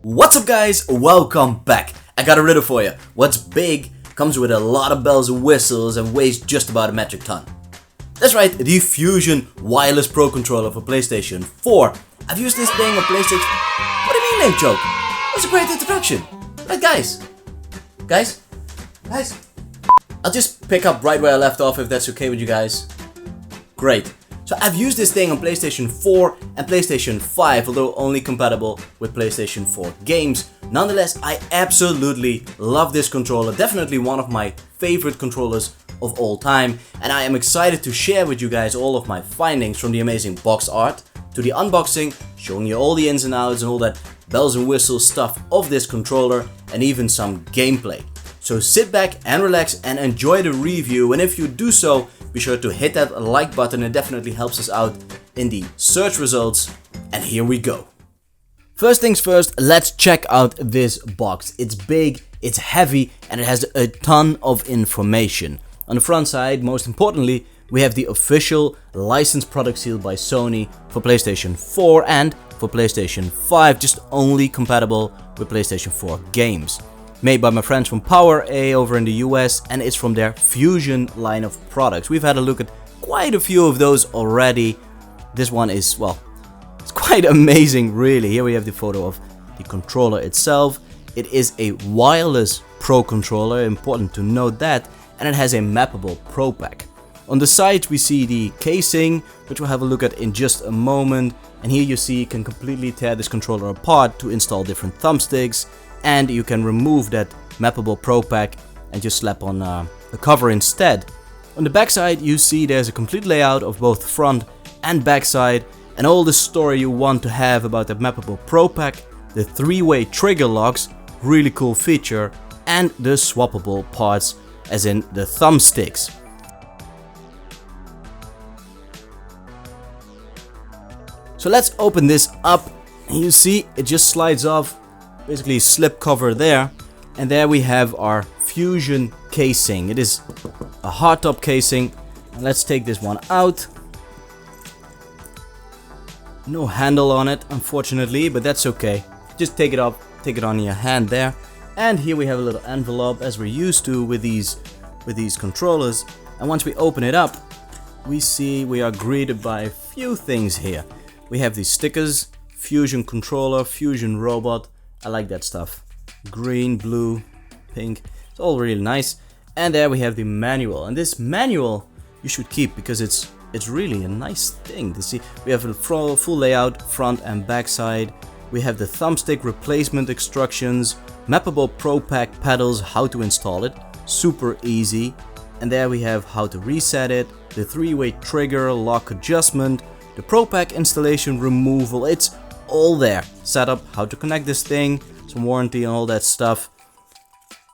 What's up guys, welcome back. I got a riddle for you. What's big, comes with a lot of bells and whistles and weighs just about a metric ton? That's right, the Fusion Wireless Pro Controller for PlayStation 4. I've used this thing on PlayStation... What do you mean, name joke? That's a great introduction. Right guys? Guys? I'll just pick up right where I left off if that's okay with you guys. Great. So I've used this thing on PlayStation 4 and PlayStation 5, although only compatible with PlayStation 4 games. Nonetheless, I absolutely love this controller, definitely one of my favorite controllers of all time, and I am excited to share with you guys all of my findings from the amazing box art to the unboxing, showing you all the ins and outs and all that bells and whistles stuff of this controller and even some gameplay. So sit back and relax and enjoy the review, and if you do so, be sure to hit that like button. It definitely helps us out in the search results. And here we go. First things first, let's check out this box. It's big, it's heavy, and it has a ton of information. On the front side, most importantly, we have the official licensed product seal by Sony for PlayStation 4 and for PlayStation 5, just only compatible with PlayStation 4 games. Made by my friends from PowerA over in the US, and it's from their Fusion line of products. We've had a look at quite a few of those already. This one is, well, it's quite amazing really. Here we have the photo of the controller itself. It is a wireless Pro controller, important to note that, and it has a mappable Pro pack. On the side we see the casing, which we'll have a look at in just a moment, and here you see you can completely tear this controller apart to install different thumbsticks. And you can remove that mappable Pro pack and just slap on a cover instead. On the back side you see there's a complete layout of both front and back side and all the story you want to have about that mappable Pro pack, the 3-way trigger locks, really cool feature, and the swappable parts as in the thumbsticks. So let's open this up, and you see it just slides off. Basically slip cover there, and there we have our Fusion casing. It is a hardtop casing. Let's take this one out. No handle on it unfortunately, but that's okay. Just take it up, take it on your hand there. And here we have a little envelope as we're used to with these controllers. And once we open it up, we see we are greeted by a few things here. We have these stickers, Fusion controller, Fusion robot. I like that stuff. Green, blue, pink. It's all really nice. And there we have the manual. And this manual you should keep because it's really a nice thing to see. We have a full layout, front and back side. We have the thumbstick replacement instructions, mappable Pro pack pedals, how to install it. Super easy. And there we have how to reset it, the 3-way trigger lock adjustment, the Pro pack installation removal. It's all there. Setup, how to connect this thing, some warranty and all that stuff.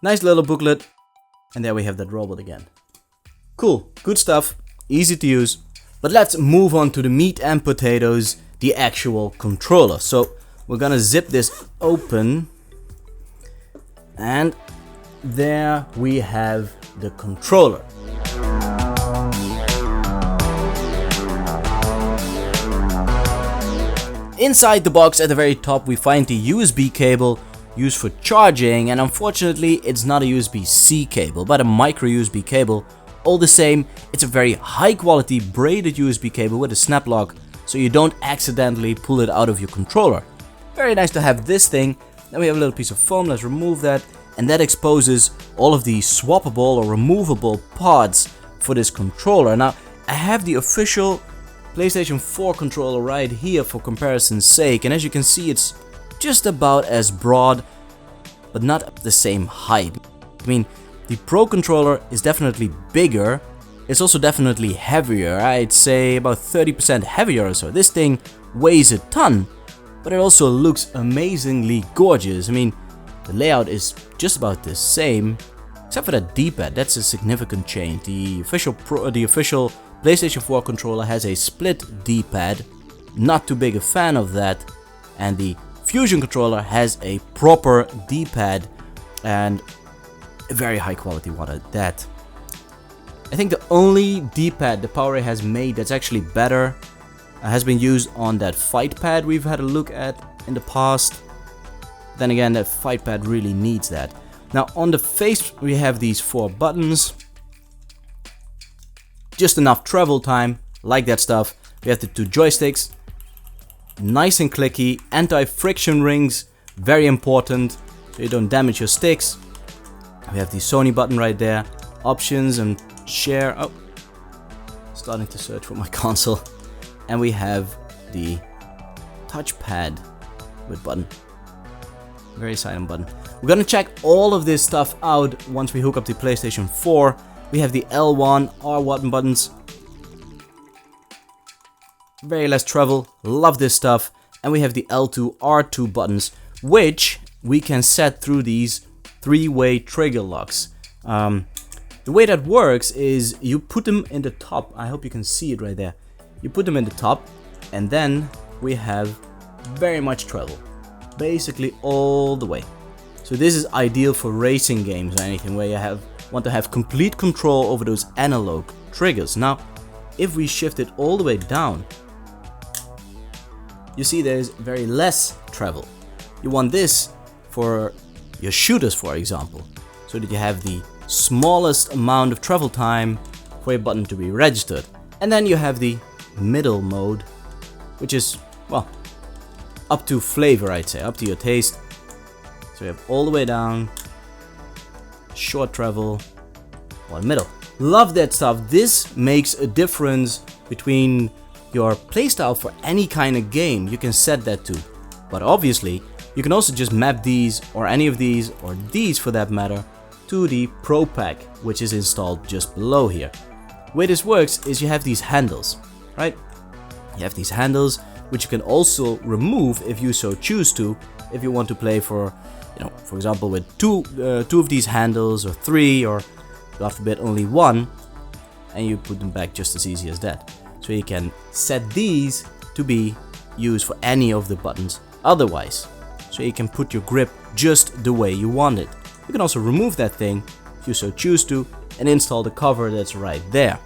Nice little booklet. And there we have that robot again. Cool, good stuff, easy to use. But let's move on to the meat and potatoes, the actual controller. So we're gonna zip this open. And there we have the controller. Inside the box at the very top we find the USB cable used for charging, and unfortunately it's not a USB-C cable but a micro USB cable. All the same, it's a very high quality braided USB cable with a snap lock so you don't accidentally pull it out of your controller. Very nice to have this thing. Then we have a little piece of foam, let's remove that, and that exposes all of the swappable or removable parts for this controller. Now I have the official PlayStation 4 controller right here for comparison's sake, and as you can see it's just about as broad but not the same height. I mean, the Pro controller is definitely bigger, it's also definitely heavier, I'd say about 30% heavier or so. This thing weighs a ton, but it also looks amazingly gorgeous. I mean, the layout is just about the same, except for that D-pad, that's a significant change. The official PlayStation 4 controller has a split D-pad, not too big a fan of that, and the Fusion controller has a proper D-pad and a very high quality one at that. I think the only D-pad the PowerA has made that's actually better has been used on that fight pad we've had a look at in the past. Then again, that fight pad really needs that. Now on the face we have these 4 buttons. Just enough travel time, like that stuff. We have the 2 joysticks. Nice and clicky, anti-friction rings, very important, so you don't damage your sticks. We have the Sony button right there, options and share. Oh, starting to search for my console. And we have the touchpad with button, very silent button. We're gonna check all of this stuff out once we hook up the PlayStation 4. We have the L1, R1 buttons. Very less travel, love this stuff. And we have the L2, R2 buttons, which we can set through these 3-way trigger locks. The way that works is you put them in the top. I hope you can see it right there. You put them in the top, and then we have very much travel, basically all the way. So this is ideal for racing games or anything where you want to have complete control over those analog triggers. Now, if we shift it all the way down, you see there's very less travel. You want this for your shooters, for example, so that you have the smallest amount of travel time for your button to be registered. And then you have the middle mode, which is, well, up to flavor, I'd say, up to your taste. So you have all the way down, short travel, or middle. Love that stuff. This makes a difference between your playstyle for any kind of game. You can set that to. But obviously, you can also just map these, or any of these, or these for that matter, to the Pro Pack, which is installed just below here. The way this works is you have these handles, right? You have these handles, which you can also remove if you so choose to, if you want to play for, for example, with two of these handles, or 3, or God forbid only 1, and you put them back just as easy as that. So you can set these to be used for any of the buttons otherwise. So you can put your grip just the way you want it. You can also remove that thing if you so choose to and install the cover that's right there.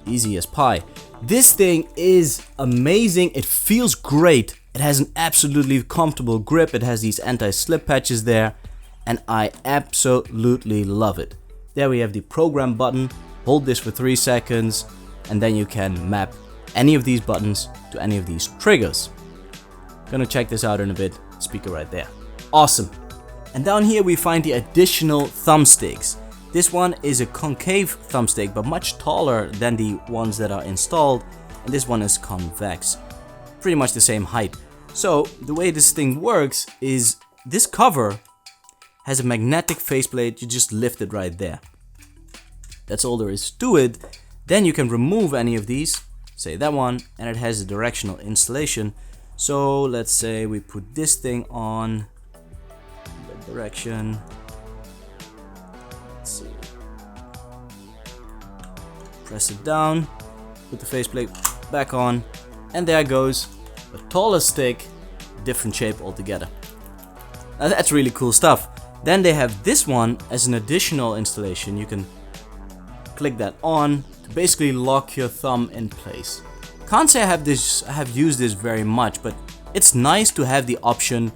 Easy as pie. This thing is amazing. It feels great. It has an absolutely comfortable grip. It has these anti-slip patches there, and I absolutely love it. There we have the program button. Hold this for 3 seconds, and then you can map any of these buttons to any of these triggers. Gonna check this out in a bit. Speaker right there. Awesome. And down here we find the additional thumbsticks. This one is a concave thumbstick, but much taller than the ones that are installed, and this one is convex. Pretty much the same height. So the way this thing works is this cover has a magnetic faceplate. You just lift it right there. That's all there is to it. Then you can remove any of these, say that one, and it has a directional installation. So let's say we put this thing on that direction. Let's see. Press it down, put the faceplate back on, and there goes a taller stick, different shape altogether. Now that's really cool stuff. Then they have this one as an additional installation. You can click that on to basically lock your thumb in place. Can't say I have used this very much, but it's nice to have the option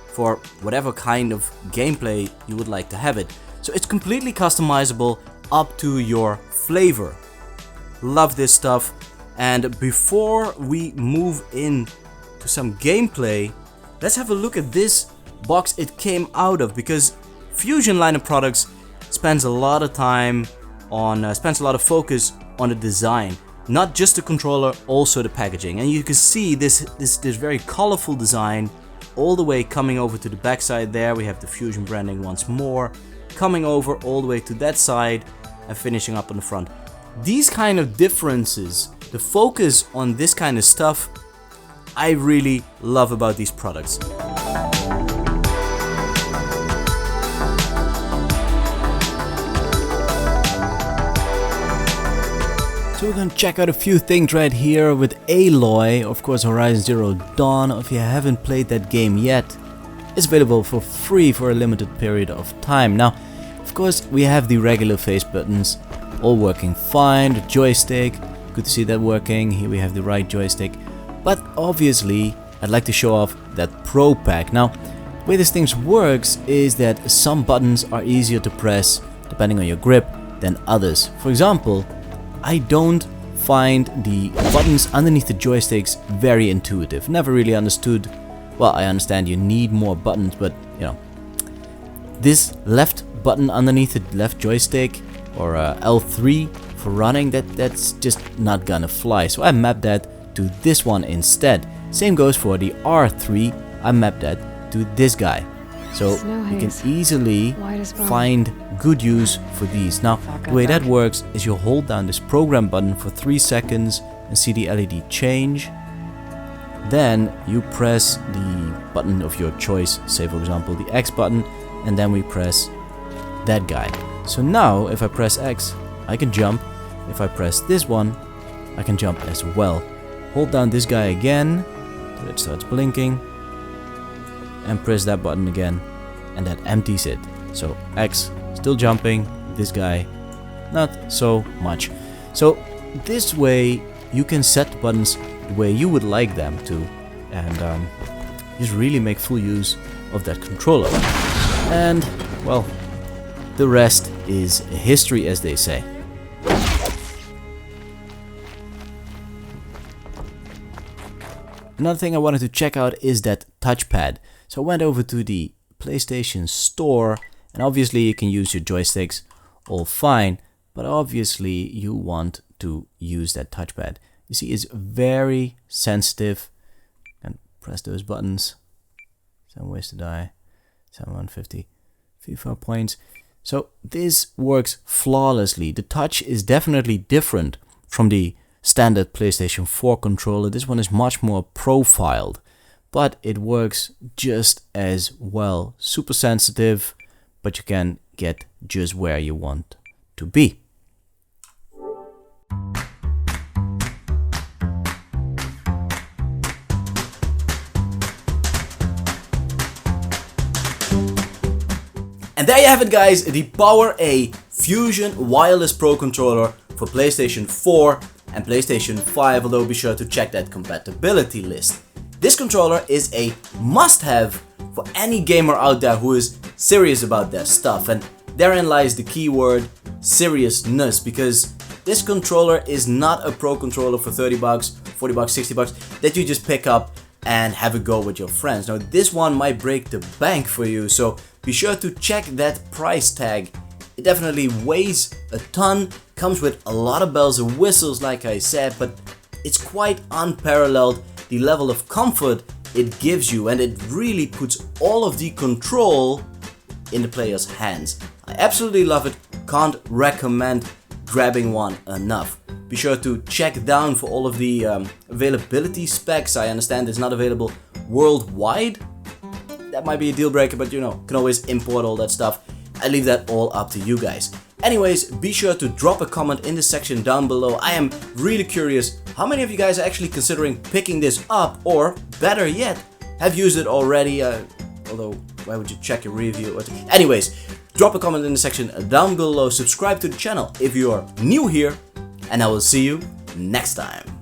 for whatever kind of gameplay you would like to have it. So it's completely customizable up to your flavor. Love this stuff. And before we move in to some gameplay, let's have a look at this box it came out of, because Fusion line of products spends a lot of time on, spends a lot of focus on the design, not just the controller, also the packaging. And you can see this very colorful design all the way coming over to the back side there. We have the Fusion branding once more, coming over all the way to that side and finishing up on the front. These kind of differences, the focus on this kind of stuff, I really love about these products. So we're gonna check out a few things right here with Aloy. Of course, Horizon Zero Dawn. If you haven't played that game yet, it's available for free for a limited period of time. Now, of course, we have the regular face buttons, all working fine. The joystick, good to see that working. Here we have the right joystick. But obviously, I'd like to show off that Pro pack. Now, the way this thing works is that some buttons are easier to press depending on your grip than others. For example, I don't find the buttons underneath the joysticks very intuitive. Never really understood. Well, I understand you need more buttons, but you know, this left button underneath the left joystick, or L3 for running, that's just not gonna fly. So I mapped that to this one instead. Same goes for the R3. I mapped that to this guy. So you can easily find good use for these. Now, the way that works is you hold down this program button for 3 seconds and see the LED change. Then you press the button of your choice, say for example the X button, and then we press that guy. So now if I press X, I can jump. If I press this one, I can jump as well. Hold down this guy again till it starts blinking, and press that button again, and that empties it. So X, still jumping, this guy, not so much. So this way you can set the buttons the way you would like them to, and just really make full use of that controller. And well, the rest is history, as they say. Another thing I wanted to check out is that touchpad. So I went over to the PlayStation Store, and obviously you can use your joysticks all fine, but obviously you want to use that touchpad. You see, it's very sensitive. And press those buttons. 7 ways to die. 750 FIFA points. So this works flawlessly. The touch is definitely different from the standard PlayStation 4 controller. This one is much more profiled, but it works just as well. Super sensitive, but you can get just where you want to be. And there you have it, guys, the PowerA Fusion Wireless Pro Controller for PlayStation 4 and PlayStation 5, although be sure to check that compatibility list. This controller is a must-have for any gamer out there who is serious about their stuff, and therein lies the keyword seriousness, because this controller is not a pro controller for 30 bucks, 40 bucks, 60 bucks that you just pick up and have a go with your friends. Now this one might break the bank for you, so be sure to check that price tag. It definitely weighs a ton, comes with a lot of bells and whistles like I said, but it's quite unparalleled the level of comfort it gives you, and it really puts all of the control in the player's hands. I absolutely love it, can't recommend grabbing one enough. Be sure to check down for all of the availability specs. I understand it's not available worldwide. That might be a deal breaker, but you know, can always import all that stuff. I leave that all up to you guys. Anyways, be sure to drop a comment in the section down below. I am really curious how many of you guys are actually considering picking this up, or better yet, have used it already. Although, why would you check a review? Anyways, drop a comment in the section down below. Subscribe to the channel if you are new here, and I will see you next time.